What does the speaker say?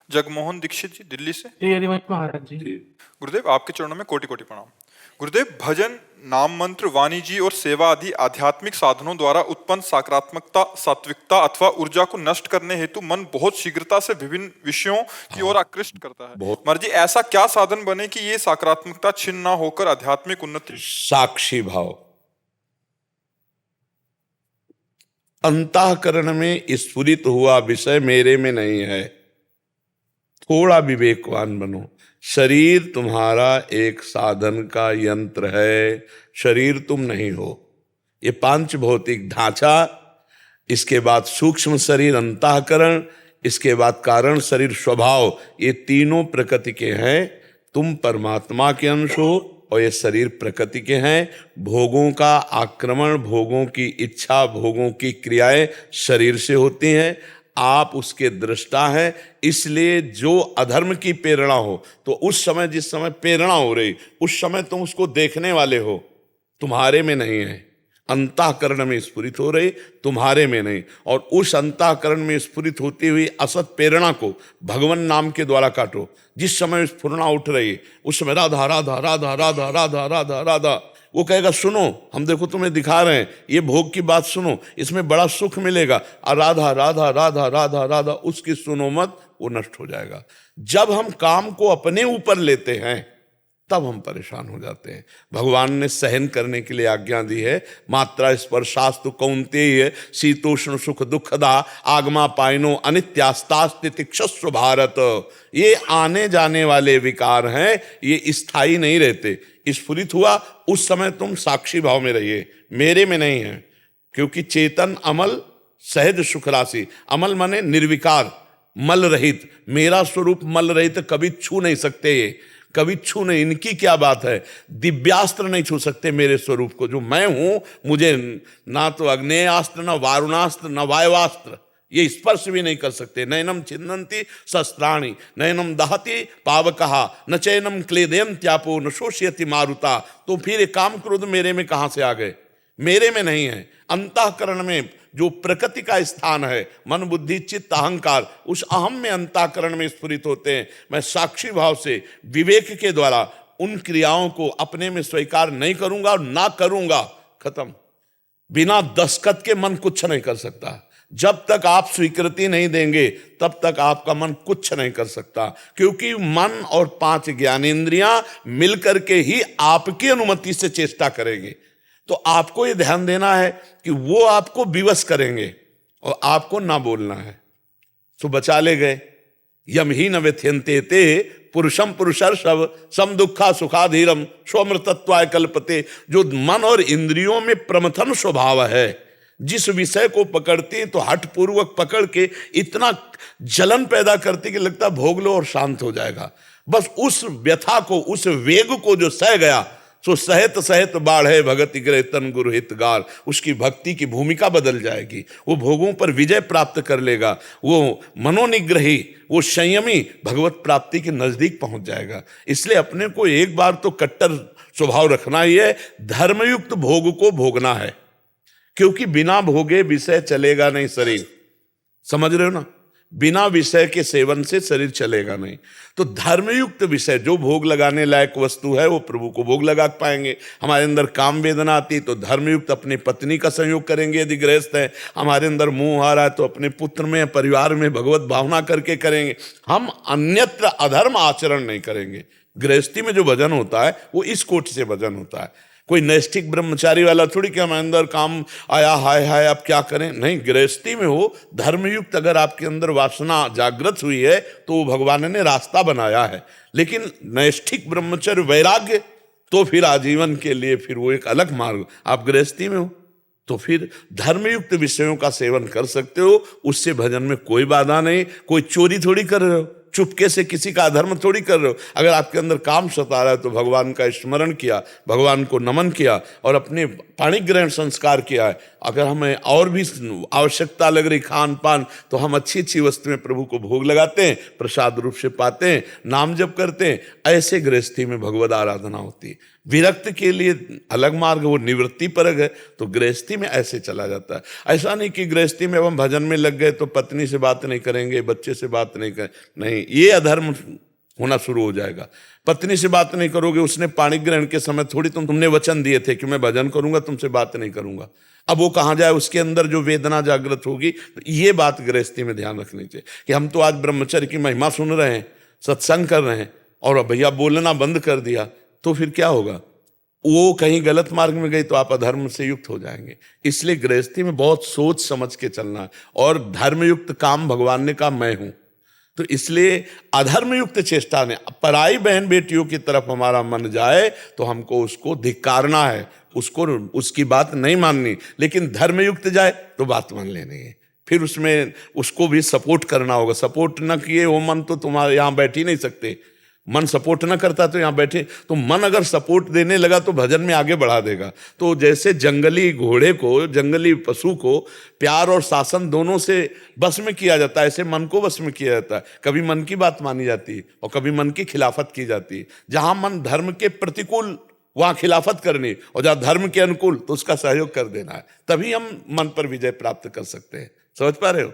जगमोहन दीक्षित जी, दिल्ली से। श्री हरिवंश महाराज जी। गुरुदेव, आपके चरणों में कोटि कोटि प्रणाम। गुरुदेव, भजन, नाम मंत्र, वाणी जी और सेवा आदि आध्यात्मिक साधनों द्वारा उत्पन्न सकारात्मकता, सात्विकता अथवा ऊर्जा को नष्ट करने हेतु मन बहुत शीघ्रता से विभिन्न विषयों की ओर आकृष्ट करता है। महाराज जी, ऐसा क्या साधन बने कि ये सकारात्मकता छिन्न न होकर आध्यात्मिक उन्नति? साक्षी भाव। अंतःकरण में स्फुरित हुआ विषय मेरे में नहीं है। थोड़ा विवेकवान बनो। शरीर तुम्हारा एक साधन का यंत्र है, शरीर तुम नहीं हो। ये पांच भौतिक ढांचा, इसके बाद सूक्ष्म शरीर अंतःकरण, इसके बाद कारण शरीर स्वभाव, ये तीनों प्रकृति के हैं। तुम परमात्मा के अंश हो और ये शरीर प्रकृति के हैं। भोगों का आक्रमण, भोगों की इच्छा, भोगों की क्रियाएं शरीर से होती हैं। आप उसके दृष्टा हैं। इसलिए जो अधर्म की प्रेरणा हो तो उस समय, जिस समय प्रेरणा हो रही, उस समय तुम उसको देखने वाले हो, तुम्हारे में नहीं है। अंतःकरण में स्फुरित हो रही, तुम्हारे में नहीं। और उस अंतःकरण में स्फुरित होती हुई असत प्रेरणा को भगवान नाम के द्वारा काटो। जिस समय स्फुरना उठ रही, उस समय राधा राधा राधा राधा राधा राधा राधा, वो कहेगा सुनो, हम देखो तुम्हें दिखा रहे हैं, ये भोग की बात सुनो, इसमें बड़ा सुख मिलेगा। और राधा राधा राधा राधा राधा, उसकी सुनो मत, वो नष्ट हो जाएगा। जब हम काम को अपने ऊपर लेते हैं तब हम परेशान हो जाते हैं। भगवान ने सहन करने के लिए आज्ञा दी है। मात्रा स्पर्शास्तु कौन्तेय शीतोष्ण सुख दुखदा आगमा पायनो अनित्यास्तास्तितिक्षस्व भारत। ये आने जाने वाले विकार हैं, ये स्थायी नहीं रहते। स्फुरित हुआ उस समय तुम साक्षी भाव में रहिए, मेरे में नहीं है। क्योंकि चेतन अमल सहज सुख राशि, अमल माने निर्विकार, मल रहित। मेरा स्वरूप मल रहित, कभी छू नहीं सकते ये, कभी छू नहीं। इनकी क्या बात है, दिव्यास्त्र नहीं छू सकते मेरे स्वरूप को। जो मैं हूं, मुझे ना तो अग्नेयास्त्र, न वारुणास्त्र, न वायुवास्त्र, ये स्पर्श भी नहीं कर सकते। नयनम छिन्नन्ति शस्त्राणि, नयनम दहति पावकहा, न चैनम क्लेदयम त्यापो, न शोषयति मारुता। तो फिर काम क्रोध मेरे में कहां से आ गए? मेरे में नहीं है। अंतःकरण में जो प्रकृति का स्थान है, मन बुद्धि चित्त अहंकार, उस अहम में अंतःकरण में स्फुरित होते हैं। मैं साक्षी भाव से विवेक के द्वारा उन क्रियाओं को अपने में स्वीकार नहीं करूंगा और ना करूंगा, खत्म। बिना दस्तखत के मन कुछ नहीं कर सकता। जब तक आप स्वीकृति नहीं देंगे तब तक आपका मन कुछ नहीं कर सकता। क्योंकि मन और पांच ज्ञानेंद्रियां मिलकर के ही आपकी अनुमति से चेष्टा करेंगे। तो आपको ये ध्यान देना है कि वो आपको विवश करेंगे और आपको ना बोलना है। तो बचा ले गए। यम ही न व्यथ्यन्ते ते पुरुषम पुरुषर्षभ सम दुखा सुखाधीरम स्वमृतत्वाय कल्पते। जो मन और इंद्रियों में प्रमथन स्वभाव है, जिस विषय को पकड़ते हैं तो हठ पूर्वक पकड़ के इतना जलन पैदा करते कि लगता भोग लो और शांत हो जाएगा। बस उस व्यथा को, उस वेग को जो सह गया, सो सहित सहित बाढ़े भगति ग्रह तन गुरु हितगार। उसकी भक्ति की भूमिका बदल जाएगी। वो भोगों पर विजय प्राप्त कर लेगा। वो मनोनिग्रही, वो संयमी भगवत प्राप्ति के नजदीक पहुंच जाएगा। इसलिए अपने को एक बार तो कट्टर स्वभाव रखना ही है। धर्मयुक्त भोग को भोगना है, क्योंकि बिना भोगे विषय चलेगा नहीं शरीर। समझ रहे हो ना? बिना विषय के सेवन से शरीर चलेगा नहीं। तो धर्मयुक्त विषय, जो भोग लगाने लायक वस्तु है, वो प्रभु को भोग लगा पाएंगे। हमारे अंदर काम वेदना आती तो धर्मयुक्त अपनी पत्नी का संयोग करेंगे यदि गृहस्थ है। हमारे अंदर मोह आ रहा है तो अपने पुत्र में, परिवार में भगवत भावना करके करेंगे। हम अन्यत्र अधर्म आचरण नहीं करेंगे। गृहस्थी में जो भजन होता है वो इस कोटि से भजन होता है। कोई नैष्ठिक ब्रह्मचारी वाला थोड़ी कि हमारे अंदर काम आया, हाय हाय अब क्या करें। नहीं, गृहस्थी में हो धर्मयुक्त, अगर आपके अंदर वासना जागृत हुई है तो वो भगवान ने रास्ता बनाया है। लेकिन नैष्ठिक ब्रह्मचर्य वैराग्य तो फिर आजीवन के लिए, फिर वो एक अलग मार्ग। आप गृहस्थी में हो तो फिर धर्मयुक्त विषयों का सेवन कर सकते हो, उससे भजन में कोई बाधा नहीं। कोई चोरी थोड़ी कर रहे हो, चुपके से किसी का अधर्म थोड़ी कर रहे हो। अगर आपके अंदर काम सता रहा है तो भगवान का स्मरण किया, भगवान को नमन किया और अपने पाणी ग्रहण संस्कार किया है। अगर हमें और भी आवश्यकता लग रही खान पान, तो हम अच्छी अच्छी वस्तुएं प्रभु को भोग लगाते हैं, प्रसाद रूप से पाते हैं, नाम जप करते हैं। ऐसे गृहस्थी में भगवद आराधना होती है। विरक्त के लिए अलग मार्ग, वो निवृत्ति परक है। तो गृहस्थी में ऐसे चला जाता है। ऐसा नहीं कि गृहस्थी में हम भजन में लग गए तो पत्नी से बात नहीं करेंगे, बच्चे से बात नहीं करें, नहीं, ये अधर्म होना शुरू हो जाएगा। पत्नी से बात नहीं करोगे, उसने पाणी ग्रहण के समय थोड़ी तुमने वचन दिए थे कि मैं भजन करूंगा, तुमसे बात नहीं करूंगा। अब वो कहाँ जाए, उसके अंदर जो वेदना जागृत होगी। तो ये बात गृहस्थी में ध्यान रखनी चाहिए कि हम तो आज ब्रह्मचर्य की महिमा सुन रहे हैं, सत्संग कर रहे हैं, और भैया बोलना बंद कर दिया, तो फिर क्या होगा? वो कहीं गलत मार्ग में गई तो आप अधर्म से युक्त हो जाएंगे। इसलिए गृहस्थी में बहुत सोच समझ के चलना है। और धर्मयुक्त काम भगवान ने कहा मैं हूं, तो इसलिए अधर्मयुक्त चेष्टा ने, पराई बहन बेटियों की तरफ हमारा मन जाए तो हमको उसको धिक्कारना है, उसको उसकी बात नहीं माननी। लेकिन धर्मयुक्त जाए तो बात मान लेनी है, फिर उसमें उसको भी सपोर्ट करना होगा। सपोर्ट न किए वो मन तो तुम्हारे यहाँ बैठ ही नहीं सकते। मन सपोर्ट ना करता तो यहाँ बैठे, तो मन अगर सपोर्ट देने लगा तो भजन में आगे बढ़ा देगा। तो जैसे जंगली घोड़े को, जंगली पशु को प्यार और शासन दोनों से बस में किया जाता है, ऐसे मन को बस में किया जाता है। कभी मन की बात मानी जाती है और कभी मन की खिलाफत की जाती है। जहां मन धर्म के प्रतिकूल वहां खिलाफत करनी, और जहां धर्म के अनुकूल तो उसका सहयोग कर देना है। तभी हम मन पर विजय प्राप्त कर सकते हैं। समझ पा रहे हो?